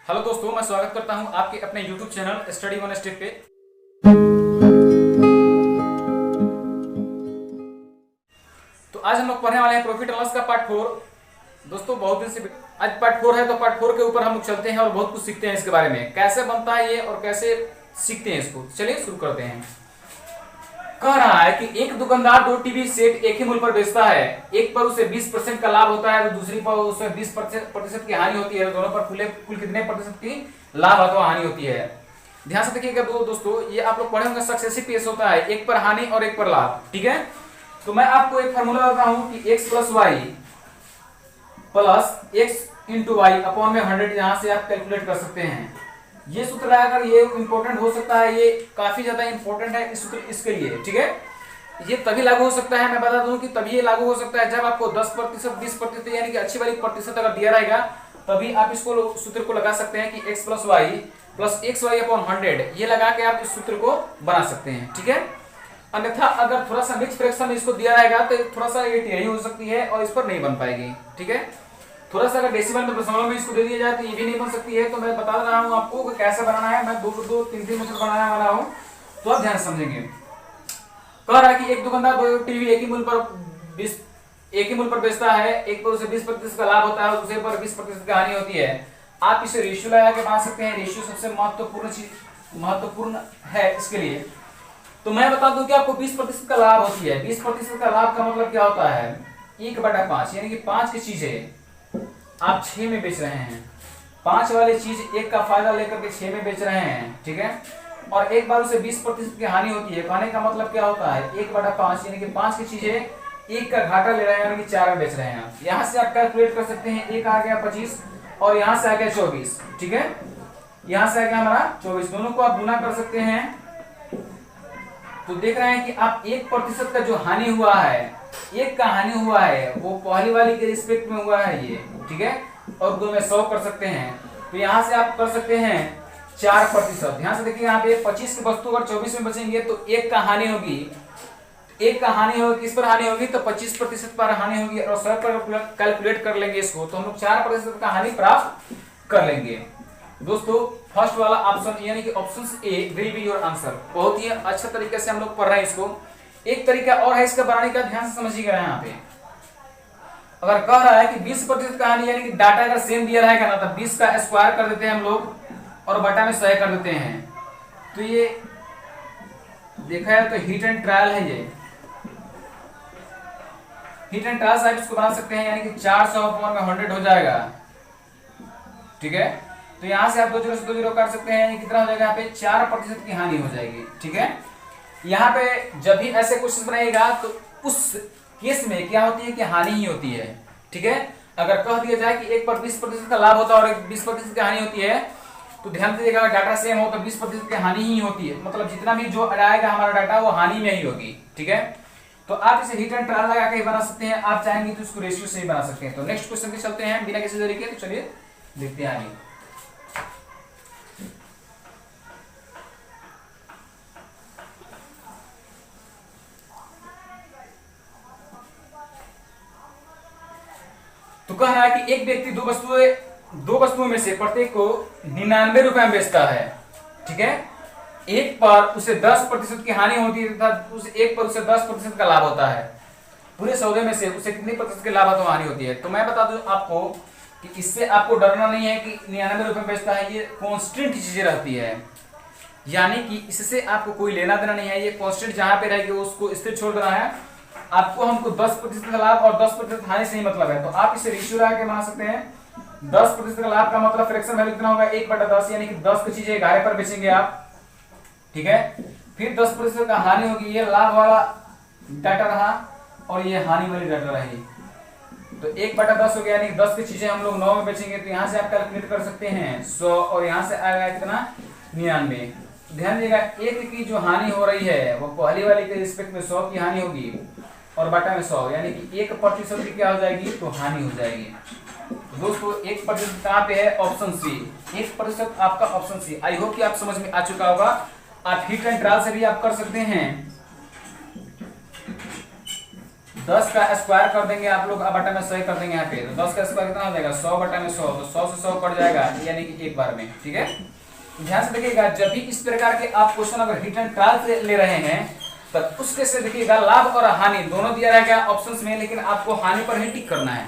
Hello दोस्तों, मैं स्वागत करता हूं आपके अपने YouTube channel study one step पे। तो आज हम लोग पढ़ने वाले हैं प्रॉफिट एंड लॉस का पार्ट 4। दोस्तों बहुत दिन से आज पार्ट 4 है, तो पार्ट 4 के ऊपर हम लोग चलते हैं और बहुत कुछ सीखते हैं इसके बारे में, कैसे बनता है ये और कैसे सीखते हैं इसको। चलिए शुरू करते हैं। कह रहा है कि एक दुकानदार दो टीवी सेट एक ही मूल्य पर बेचता है। एक पर उसे 20% का लाभ होता है तो दूसरी पर उसे 20% की हानि होती है। दोनों पर कुल कितने प्रतिशत की लाभ अथवा हानि होती है? ध्यान से देखिएगा दोस्तों, ये आप लोग पढ़े होंगे सक्सेसिव केस होता है, एक पर हानि और एक पर लाभ। ठीक है, तो मैं आपको एक फार्मूला देता हूं कि x plus y plus x into y upon में 100, यहां से आप कैलकुलेट कर सकते हैं। ये सूत्र लगाकर ये इंपॉर्टेंट हो सकता है, ये काफी ज्यादा इंपॉर्टेंट है इस सूत्र इसके लिए। ठीक है, ये तभी लागू हो सकता है, मैं बता दूं कि तभी ये लागू हो सकता है जब आपको 10% 20% यानी कि अच्छी वाली प्रतिशत अगर दिया रहेगा, तभी आप इसको सूत्र को लगा सकते हैं कि x plus y plus x y upon 100, ये लगा के आप इस सूत्र को बना सकते हैं। ठीक है, अन्यथा अगर थोड़ा सा मिक्स फ्रैक्शन में इसको दिया रहेगा तो थोड़ा सा ये टेढ़ी हो सकती है और इस पर नहीं बन पाएगी। ठीक है, थोड़ा सा अगर डेसिमल में दशमलव में इसको दे दिया जाए तो ये भी नहीं बन सकती है। तो मैं बता रहा हूं आपको कि कैसे बनाना है। मैं 2-3 मेथड बनाने वाला हूं, तो आप ध्यान समझेंगे। कह रहा है कि एक दुकानदार दो टीवी एक ही मूल्य पर बेचता है। एक पर उसे 20% का लाभ होता है और दूसरे पर 20% की हानि होती है। आप इसे रेशियो लगा के बना सकते हैं। रेशियो सबसे महत्वपूर्ण है इसके लिए। तो मैं बता दूं कि आपको 20% का लाभ होती है। 20% का लाभ का मतलब क्या होता है? 1/5 यानी कि 5 की चीजें आप 6 में बेच रहे हैं। 5 वाली चीज 1 का फायदा लेकर के 6 में बेच रहे हैं। ठीक है, और एक बार उसे 20% की हानि होती है। कहने का मतलब क्या होता है? 1/5 यानी कि 5 की चीजें 1 का घाटा ले रहे हैं, यानी कि 4 में बेच रहे हैं। यहां से आप कैलकुलेट कर सकते हैं। 1 आ गया 25 और यहां से आ गया 24। ठीक है, यहां से आ गया हमारा 24। दोनों को आप गुना कर सकते हैं तो देख रहे हैं कि आप 1% का जो हानि हुआ है, 1 का हानि हुआ है, वो पहली वाली के रिस्पेक्ट में हुआ है ये। ठीक है, और 2 में 100 कर सकते हैं। तो यहां से आप कर सकते हैं 4%। ध्यान से देखिए, यहाँ पे 25 की वस्तु अगर 24 में बचेंगे तो 1 का हानि होगी। 1 का हानि होगी, किस पर हानि होगी? तो 25% पर हानि होगी और 100 पर कैलकुलेट कर लेंगे इसको, तो हम लोग 4% का हानि प्राप्त कर लेंगे। दोस्तों फर्स्ट वाला ऑप्शन यानी कि option A will be your answer. बहुत ही अच्छा तरीके से हम लोग पढ़ रहे हैं इसको। एक तरीका और है इसका बनाने का, ध्यान से समझिएगा। यहाँ पे अगर कह रहा है कि 20% का हानि यानी कि डाटा अगर सेम दिया रहेगा ना, तो 20 का स्क्वायर कर देते हैं हम लोग और बटा में 100 कर देते हैं। तो ये देखा है तो हिट एंड ट्रायल है। ये हिट एंड ट्रायल साइड इसको बना सकते हैं, यानी कि 400 अपॉन में 100 हो जाएगा। ठीक है, तो यहां से आप 2 0 से 2 0 काट सकते हैं। कितना हो जाएगा? यहाँ पे 4% की हानि हो जाएगी। ठीक है, यहाँ पे जब भी ऐसे क्वेश्चन बनाएगा तो उस केस में क्या होती है कि हानि ही होती है। ठीक है, अगर कह दिया जाए कि एक पर 20% का लाभ होता है और एक 20% की हानि होती है, तो ध्यान दीजिएगा, अगर डाटा सेम हो तो 20% की हानि ही होती है। मतलब जितना भी जो आएगा हमारा डाटा वो हानि में ही होगी। ठीक है, तो आप इसे हिट एंड ट्रायल लगा के ही बना सकते हैं। आप चाहेंगे तो इसको रेशियो से ही बना सकते हैं। तो नेक्स्ट क्वेश्चन पे चलते हैं बिना किसी देरी के। तो चलिए देखते हैं आगे। तो कह रहा है कि एक व्यक्ति दो वस्तुओं में से प्रत्येक को 99 रुपए में बेचता है। ठीक है, एक पर उसे 10% की हानि होती है तथा एक पर उसे 10% का लाभ होता है। पूरे सौदे में से उसे कितनी प्रतिशत के लाभ अथवा हानि होती है? तो मैं बता दूं आपको कि इससे आपको डरना नहीं है कि 99 रुपए में बेचता है। ये कॉन्स्टेंट चीजें रहती है, यानी कि इससे आपको कोई लेना देना नहीं है। ये कॉन्स्टेंट जहां पे रहेगी उसको स्थिर छोड़ देना है। आपको हमको 10% का लाभ और 10% हानि से ही मतलब है। तो आप इसे रेशियो लगा के बना सकते हैं। 10% का लाभ का मतलब फ्रैक्शन वैल्यू कितना होगा? 1/10, यानी कि 10 की चीजें 11 पर बेचेंगे आप। ठीक है, फिर 10% का हानि होगी। ये लाभ वाला डाटा रहा और ये हानि वाली डाटा रही। तो 1/10 हो गया, यानी 10 की चीजें हम लोग 9 में बेचेंगे। तो यहाँ से आप कैलकुलेट कर सकते हैं 100 और यहाँ से आएगा कितना? 99। ध्यान दीजिएगा, एक की जो हानि हो रही है वो पहली वाली के रिस्पेक्ट में 100 की हानि होगी और बटा में 100, यानी कि 1% की क्या हो जाएगी? तो हानि हो जाएगी। तो दोस्तों 1% कहाँ पे है? Option C. 1% आपका ऑप्शन सी। आई होप कि आप समझ में आ चुका होगा। आप हिट एंड ट्रायल से भी आप कर सकते हैं। 10 का स्क्वायर कर देंगे आप लोग, बटा में 100 कर देंगे यहाँ पे, तो 10 का स्क्वायर कितना हो जाएगा 100 बटा में 100, तो 100 से 100 कट जाएगा, यानी कि एक बार में। ठीक है, ध्यान से देखिएगा, जब भी इस प्रकार के आप क्वेश्चन अगर हिट एंड ट्रायल से ले रहे हैं तो उस केस से देखिएगा लाभ और हानि दोनों दिया रहेगा ऑप्शंस में, लेकिन आपको हानि पर ही टिक करना है।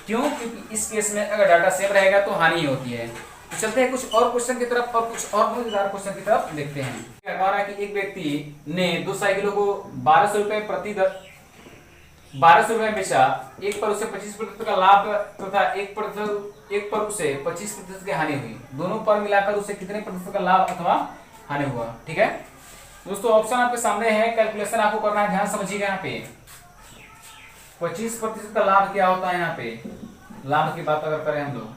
क्यों? क्योंकि इस केस में अगर डाटा सेव रहेगा तो हानि ही होती है। तो चलते हैं कुछ और क्वेश्चन की तरफ, और कुछ और मजेदार क्वेश्चन की तरफ देखते हैं। क्या कह रहा है कि एक व्यक्ति ने 2 साइकिलों को 1200 रुपए में बेचा, एक पर उसे 25% का लाभ तथा एक पर उसे 25% की हानि हुई। दोनों पर मिलाकर उसे कितने प्रतिशत का लाभ अथवा हानि हुआ? ठीक है दोस्तों, ऑप्शन आपके सामने है, कैलकुलेशन आपको करना है, ध्यान समझिएगा। यहाँ पे 25% का लाभ क्या होता है? यहाँ पे लाभ की बात अगर करें हम लोग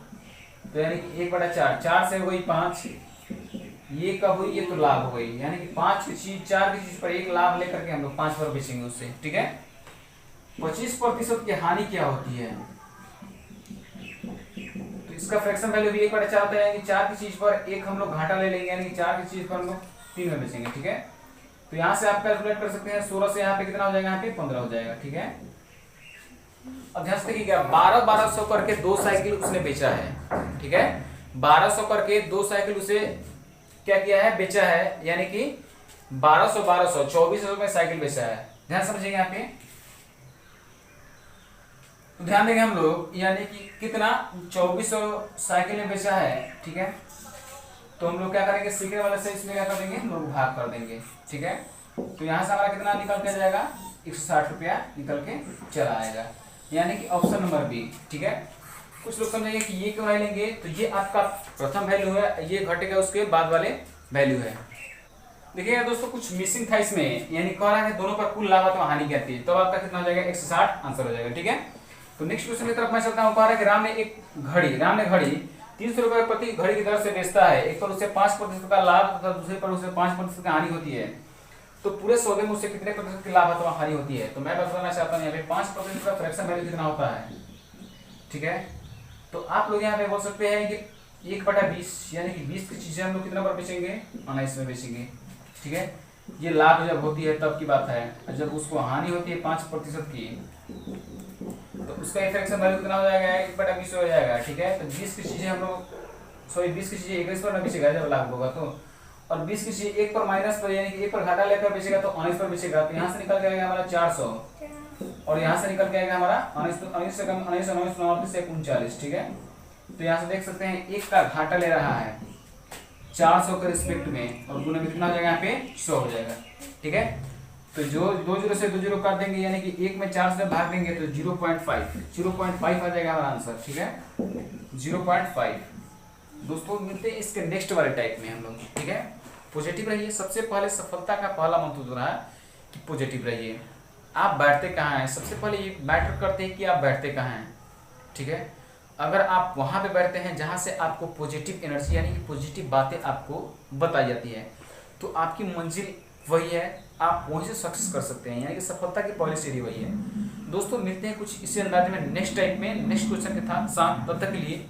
तो यानी कि 1/4, 4 से हो गई 5, ये कब हुई? ये तो लाभ हो गई, यानी कि 4 की चीज पर एक लाभ लेकर के हम लोग 5 पर बेचेंगे उससे। ठीक है, 25% की हानि क्या होती है? तो इसका फ्रैक्शन वैल्यू भी 1/4 होता है, यानी कि 4 की चीज पर एक हम लोग घाटा ले लेंगे, यानी कि 4 की चीज पर हम लोग 3 में बेचेंगे। ठीक है, तो यहाँ से आप कैलकुलेट कर सकते हैं, 16 से यहाँ पे कितना हो जाएगा? यहाँ पे 15 हो जाएगा। ठीक है, अब ध्यान से देखिएगा, 1200 करके 2 साइकिल उसने बेचा है। ठीक है, 1200 करके 2 साइकिल उसे क्या किया है? बेचा है, यानी कि 1200 2400 में साइकिल बेचा है। ध्यान समझिएगा यहाँ पे, तो ध्यान देंगे हम लोग, यानी कि कितना 2400 साइकिल में बेचा है। ठीक है, तो हम लोग क्या करेंगे? सीखने वाले से इसमें क्या कर देंगे? हम लोग भाग कर देंगे। ठीक है, तो यहाँ से हमारा कितना निकल के जाएगा? 160 रुपया निकल के चला आएगा, यानी कि ऑप्शन नंबर बी। ठीक है, कुछ लोग समझेंगे कि ये क्यों नहीं लेंगे, तो ये आपका प्रथम वैल्यू है, ये घटेगा उसके बाद वाले वैल्यू है। देखिएगा दोस्तों, कुछ मिसिंग था इसमें, यानी कह रहा है दोनों पर कुल लाभ अथवा हानि क्या थी, तो आपका कितना हो जाएगा? 160 आंसर हो जाएगा। ठीक है, तो नेक्स्ट क्वेश्चन की तरफ मैं चलता हूँ। कह रहा है कि राम ने घड़ी 300 रुपए प्रति घड़ी की दर से बेचता है, एक पर उसे 5% का लाभ तथा दूसरे पर उसे 5% की हानि होती है, तो पूरे सौदे में उसे कितने प्रतिशत की लाभ अथवा हानि होती है? तो मैं बताना चाहता हूँ यहाँ पे 5% का फ्रैक्शन वैल्यू कितना होता है। ठीक है, तो आप लोग यहाँ पे बोल सकते हैं कि 1/20, यानी कि 20 की चीजें हम लोग कितना पर बेचेंगे? 19 में बेचेंगे। ठीक है, ये लाभ जब होती है तब की बात है, जब उसको हानि होती है 5% की, तो उसका फ्रैक्शन वैल्यू कितना हो जाएगा? 1/20 हो जाएगा। ठीक है, तो 20 की चीजें हम लोग 20 की चीजें 21 पर न बेचेगा जब लाभ होगा तो, और 20 की चीजें 1 पर माइनस पर, यानी कि 1 पर घाटा लेकर बेचेगा तो 19 पर बेचेगा, तो यहाँ से निकल के आएगा हमारा 400, और यहाँ से निकल के आएगा हमारा 19 से कम 39 ठीक है, तो यहाँ से देख सकते हैं 1 का घाटा ले रहा है 400 के रिस्पेक्ट में, और गुना कितना हो जाएगा? यहाँ पे 100 हो जाएगा। ठीक है, तो जो 2 0 से 2 0 काट देंगे, यानी कि 1 में 4 से भाग देंगे तो 0.5 आ जाएगा हमारा आंसर। ठीक है, 0.5। दोस्तों मिलते हैं इसके नेक्स्ट वाले टाइप में हम लोग। ठीक है, पॉजिटिव रहिए, सबसे पहले सफलता का पहला मंत्र जो रहा है कि पॉजिटिव रहिए। आप बैठते कहाँ हैं? सबसे पहले ये मैटर करते हैं कि आप बैठते कहाँ हैं। ठीक है, अगर आप वहाँ पे बैठते हैं जहाँ से आपको पॉजिटिव एनर्जी यानी कि पॉजिटिव बातें आपको बताई जाती है, तो आपकी मंजिल वही है, आप वहीं से सक्सेस कर सकते हैं, यानी कि सफलता की पहली सीढ़ी वही है। दोस्तों मिलते हैं कुछ इसी अंदाज में नेक्स्ट टाइप में नेक्स्ट क्वेश्चन के साथ। तब तक के लिए